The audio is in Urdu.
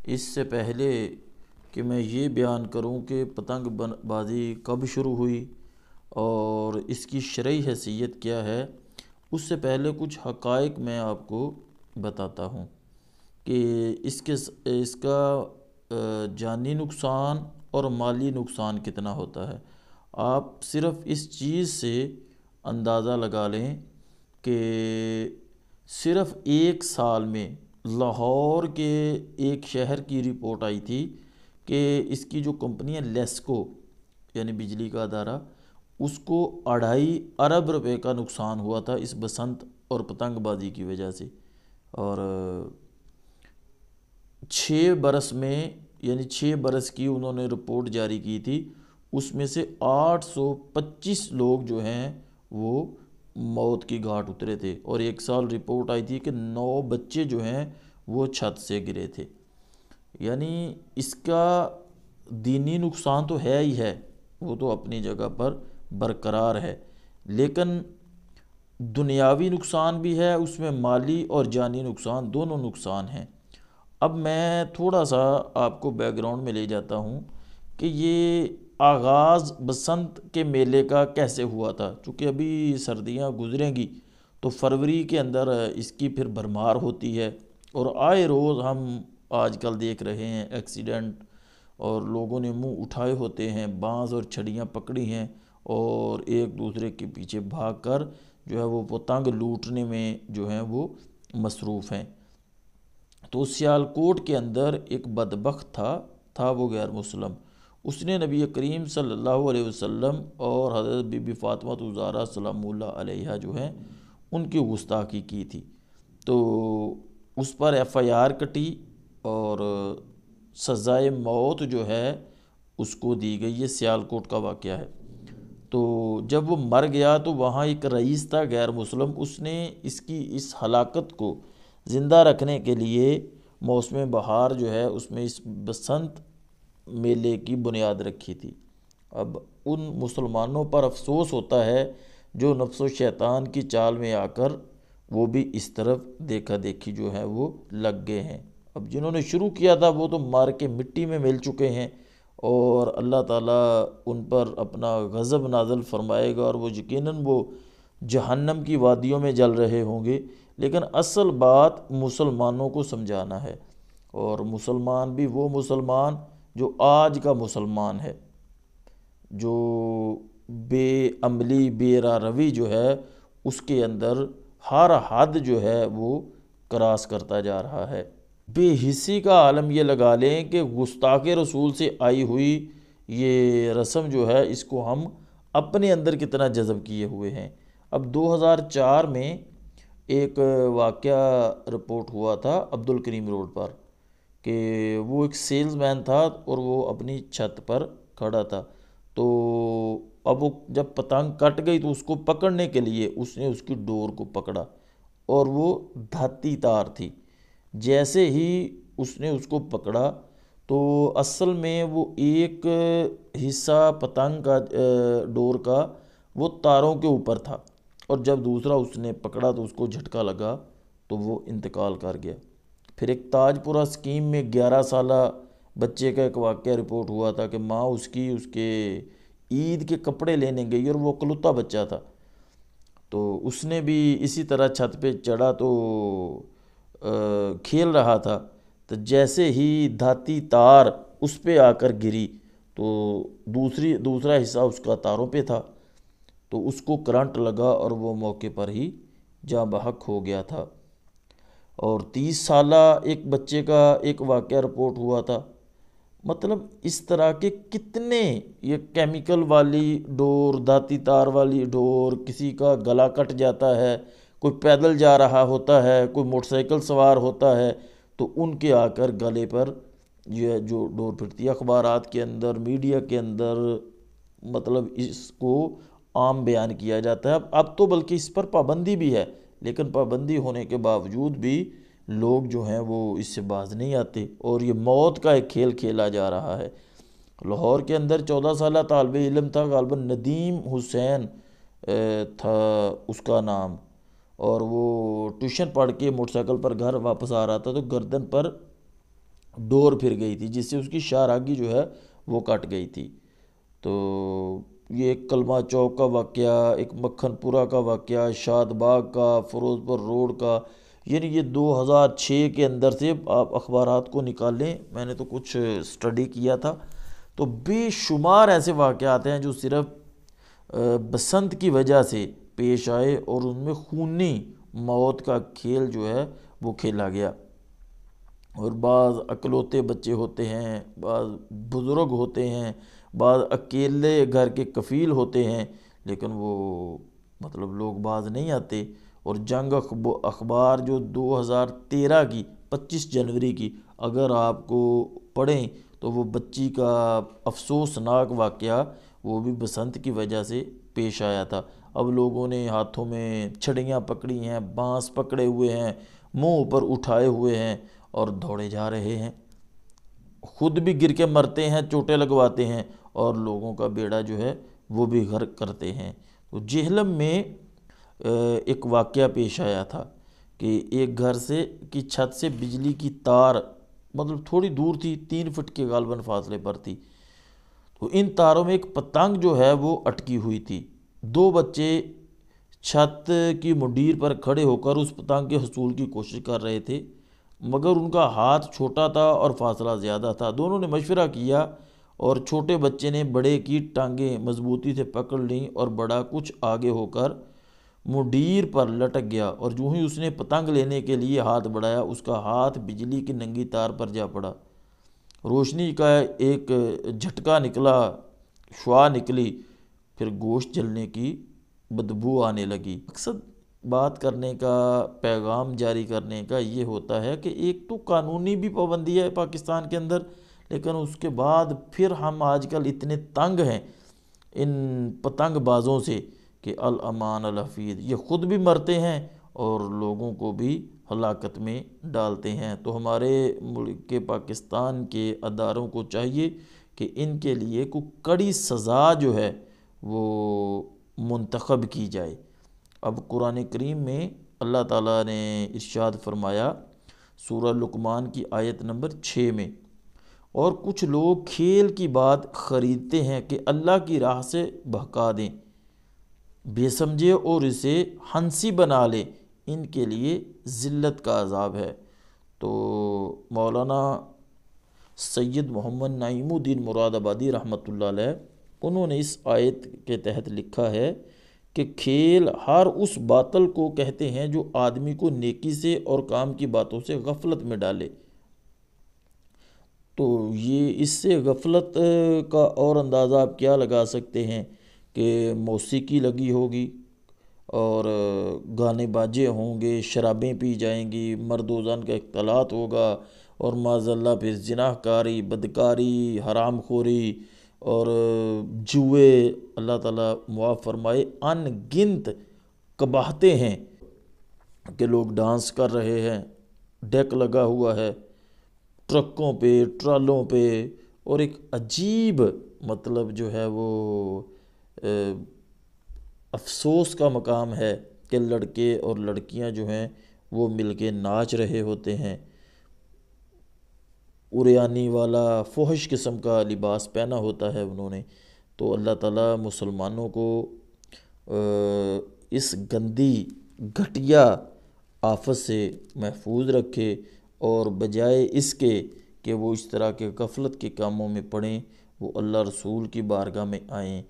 اس سے پہلے کہ میں یہ بیان کروں کہ پتنگ بازی کب شروع ہوئی اور اس کی شرعی حیثیت کیا ہے، اس سے پہلے کچھ حقائق میں آپ کو بتاتا ہوں کہ اس کا جانی نقصان اور مالی نقصان کتنا ہوتا ہے۔ آپ صرف اس چیز سے اندازہ لگا لیں کہ صرف ایک سال میں لاہور کے ایک شہر کی رپورٹ آئی تھی کہ اس کی جو کمپنی ہے لیسکو، یعنی بجلی کا ادارہ، اس کو 2.5 ارب روپے کا نقصان ہوا تھا اس بسنت اور پتنگ بازی کی وجہ سے۔ اور 6 برس میں، یعنی 6 برس کی انہوں نے رپورٹ جاری کی تھی، اس میں سے 825 لوگ جو ہیں وہ موت کی گھاٹ اترے تھے، اور ایک سال رپورٹ آئی تھی کہ 9 بچے جو ہیں وہ چھت سے گرے تھے۔ یعنی اس کا دینی نقصان تو ہے ہی ہے، وہ تو اپنی جگہ پر برقرار ہے، لیکن دنیاوی نقصان بھی ہے اس میں، مالی اور جانی نقصان دونوں نقصان ہیں۔ اب میں تھوڑا سا آپ کو بیک گراؤنڈ میں لے جاتا ہوں کہ یہ آغاز بسنت کے میلے کا کیسے ہوا تھا، چونکہ ابھی سردیاں گزریں گی تو فروری کے اندر اس کی پھر بھرمار ہوتی ہے، اور آئے روز ہم آج کل دیکھ رہے ہیں ایکسیڈنٹ، اور لوگوں نے منہ اٹھائے ہوتے ہیں، بانس اور چھڑیاں پکڑی ہیں اور ایک دوسرے کے پیچھے بھاگ کر جو ہے وہ پتنگ لوٹنے میں جو ہیں وہ مصروف ہیں۔ تو سیالکوٹ کے اندر ایک بدبخت تھا وہ غیر مسلم، اس نے نبی کریم صلی اللہ علیہ وسلم اور حضرت بی بی فاطمہ الزہرا سلام اللہ علیہا جو ہیں ان کی گستاخی کی تھی، تو اس پر ایف آئی آر کٹی اور سزائے موت جو ہے اس کو دی گئی۔ یہ سیالکوٹ کا واقعہ ہے۔ تو جب وہ مر گیا تو وہاں ایک رئیس تھا غیر مسلم، اس نے اس ہلاکت کو زندہ رکھنے کے لیے موسم بہار جو ہے اس میں اس بسنت میلے کی بنیاد رکھی تھی۔ اب ان مسلمانوں پر افسوس ہوتا ہے جو نفس و شیطان کی چال میں آ کر وہ بھی اس طرف دیکھا دیکھی جو ہے وہ لگ گئے ہیں۔ اب جنہوں نے شروع کیا تھا وہ تو مار کے مٹی میں مل چکے ہیں، اور اللہ تعالیٰ ان پر اپنا غضب نازل فرمائے گا، اور وہ یقیناً وہ جہنم کی وادیوں میں جل رہے ہوں گے۔ لیکن اصل بات مسلمانوں کو سمجھانا ہے، اور مسلمان بھی وہ مسلمان جو آج کا مسلمان ہے، جو بے عملی بے راہ روی جو ہے اس کے اندر ہر حد جو ہے وہ کراس کرتا جا رہا ہے۔ بے حسی کا عالم یہ لگا لیں کہ گستاخ رسول سے آئی ہوئی یہ رسم جو ہے اس کو ہم اپنے اندر کتنا جذب کیے ہوئے ہیں۔ اب 2004 میں ایک واقعہ رپورٹ ہوا تھا عبد الکریم روڈ پر، کہ وہ ایک سیلز مین تھا اور وہ اپنی چھت پر کھڑا تھا، تو اب وہ جب پتنگ کٹ گئی تو اس کو پکڑنے کے لیے اس نے اس کی ڈور کو پکڑا، اور وہ دھاتی تار تھی۔ جیسے ہی اس نے اس کو پکڑا تو اصل میں وہ ایک حصہ پتنگ کا ڈور کا وہ تاروں کے اوپر تھا، اور جب دوسرا اس نے پکڑا تو اس کو جھٹکا لگا تو وہ انتقال کر گیا۔ پھر ایک تاج پورہ اسکیم میں 11 سالہ بچے کا ایک واقعہ رپورٹ ہوا تھا کہ ماں اس کے عید کے کپڑے لینے گئی، اور وہ اکلوتا بچہ تھا، تو اس نے بھی اسی طرح چھت پہ چڑھا تو کھیل رہا تھا، تو جیسے ہی دھاتی تار اس پہ آ کر گری تو دوسرا حصہ اس کا تاروں پہ تھا، تو اس کو کرنٹ لگا اور وہ موقع پر ہی جاں بحق ہو گیا تھا۔ اور 30 سالہ ایک بچے کا ایک واقعہ رپورٹ ہوا تھا۔ مطلب اس طرح کے کتنے، یہ کیمیکل والی ڈور، دھاتی تار والی ڈور، کسی کا گلا کٹ جاتا ہے، کوئی پیدل جا رہا ہوتا ہے، کوئی موٹر سائیکل سوار ہوتا ہے، تو ان کے آ کر گلے پر یہ جو ڈور پھرتی ہے، اخبارات کے اندر، میڈیا کے اندر، مطلب اس کو عام بیان کیا جاتا ہے۔ اب تو بلکہ اس پر پابندی بھی ہے، لیکن پابندی ہونے کے باوجود بھی لوگ جو ہیں وہ اس سے باز نہیں آتے، اور یہ موت کا ایک کھیل کھیلا جا رہا ہے۔ لاہور کے اندر 14 سالہ طالب علم تھا، غالباً ندیم حسین تھا اس کا نام، اور وہ ٹیوشن پڑھ کے موٹر سائیکل پر گھر واپس آ رہا تھا، تو گردن پر ڈور پھر گئی تھی جس سے اس کی شاہراہی جو ہے وہ کٹ گئی تھی۔ تو یہ ایک کلمہ چوک کا واقعہ، ایک مکھن پورہ کا واقعہ، شاد باغ کا، فیروز پور روڈ کا، یعنی یہ 2006 کے اندر سے آپ اخبارات کو نکال لیں، میں نے تو کچھ سٹڈی کیا تھا، تو بے شمار ایسے واقعات ہیں جو صرف بسنت کی وجہ سے پیش آئے اور ان میں خونی موت کا کھیل جو ہے وہ کھیلا گیا۔ اور بعض اکلوتے بچے ہوتے ہیں، بعض بزرگ ہوتے ہیں، بعض اکیلے گھر کے کفیل ہوتے ہیں، لیکن وہ مطلب لوگ باز نہیں آتے۔ اور جنگ اخبار جو 2013 کی 25 جنوری کی اگر آپ کو پڑھیں تو وہ بچی کا افسوسناک واقعہ وہ بھی بسنت کی وجہ سے پیش آیا تھا۔ اب لوگوں نے ہاتھوں میں چھڑیاں پکڑی ہیں، بانس پکڑے ہوئے ہیں، منہ اوپر اٹھائے ہوئے ہیں اور دوڑے جا رہے ہیں، خود بھی گر کے مرتے ہیں، چوٹیں لگواتے ہیں اور لوگوں کا بیڑا جو ہے وہ بھی غرق کرتے ہیں۔ تو جہلم میں ایک واقعہ پیش آیا تھا کہ ایک گھر سے کی چھت سے بجلی کی تار مطلب تھوڑی دور تھی، 3 فٹ کے غالباً فاصلے پر تھی، تو ان تاروں میں ایک پتنگ جو ہے وہ اٹکی ہوئی تھی۔ 2 بچے چھت کی منڈیر پر کھڑے ہو کر اس پتنگ کے حصول کی کوشش کر رہے تھے، مگر ان کا ہاتھ چھوٹا تھا اور فاصلہ زیادہ تھا۔ دونوں نے مشورہ کیا اور چھوٹے بچے نے بڑے کی ٹانگیں مضبوطی سے پکڑ لیں اور بڑا کچھ آگے ہو کر منڈیر پر لٹک گیا، اور جو ہی اس نے پتنگ لینے کے لیے ہاتھ بڑھایا اس کا ہاتھ بجلی کی ننگی تار پر جا پڑا۔ روشنی کا ایک جھٹکا نکلا، شعاع نکلی، پھر گوشت جلنے کی بدبو آنے لگی۔ مقصد بات کرنے کا، پیغام جاری کرنے کا یہ ہوتا ہے کہ ایک تو قانونی بھی پابندی ہے پاکستان کے اندر، لیکن اس کے بعد پھر ہم آج کل اتنے تنگ ہیں ان پتنگ بازوں سے کہ الامان الحفیظ، یہ خود بھی مرتے ہیں اور لوگوں کو بھی ہلاکت میں ڈالتے ہیں۔ تو ہمارے ملک کے پاکستان کے اداروں کو چاہیے کہ ان کے لیے کوئی کڑی سزا جو ہے وہ منتخب کی جائے۔ اب قرآن کریم میں اللہ تعالیٰ نے ارشاد فرمایا سورہ لقمان کی آیت نمبر 6 میں، اور کچھ لوگ کھیل کی بات خریدتے ہیں کہ اللہ کی راہ سے بہکا دیں، بے سمجھے اور اسے ہنسی بنا لیں، ان کے لیے ذلت کا عذاب ہے۔ تو مولانا سید محمد نعیم الدین مراد آبادی رحمۃ اللہ علیہ انہوں نے اس آیت کے تحت لکھا ہے کہ کھیل ہر اس باطل کو کہتے ہیں جو آدمی کو نیکی سے اور کام کی باتوں سے غفلت میں ڈالے۔ تو یہ اس سے غفلت کا اور اندازہ آپ کیا لگا سکتے ہیں کہ موسیقی لگی ہوگی اور گانے باجے ہوں گے، شرابیں پی جائیں گی، مرد و زن کا اختلاط ہوگا، اور معاذ اللہ پھر زنا کاری، بدکاری، حرام خوری اور جوئے، اللہ تعالیٰ معاف فرمائے، ان گنت قباحتیں ہیں کہ لوگ ڈانس کر رہے ہیں، ڈیک لگا ہوا ہے ٹرکوں پہ، ٹرالوں پہ، اور ایک عجیب مطلب جو ہے وہ افسوس کا مقام ہے کہ لڑکے اور لڑکیاں جو ہیں وہ مل کے ناچ رہے ہوتے ہیں، اریانی والا فحش قسم کا لباس پہنا ہوتا ہے انہوں نے۔ تو اللہ تعالیٰ مسلمانوں کو اس گندی گھٹیا آفت سے محفوظ رکھے، اور بجائے اس کے کہ وہ اس طرح کے غفلت کے کاموں میں پڑیں، وہ اللہ رسول کی بارگاہ میں آئیں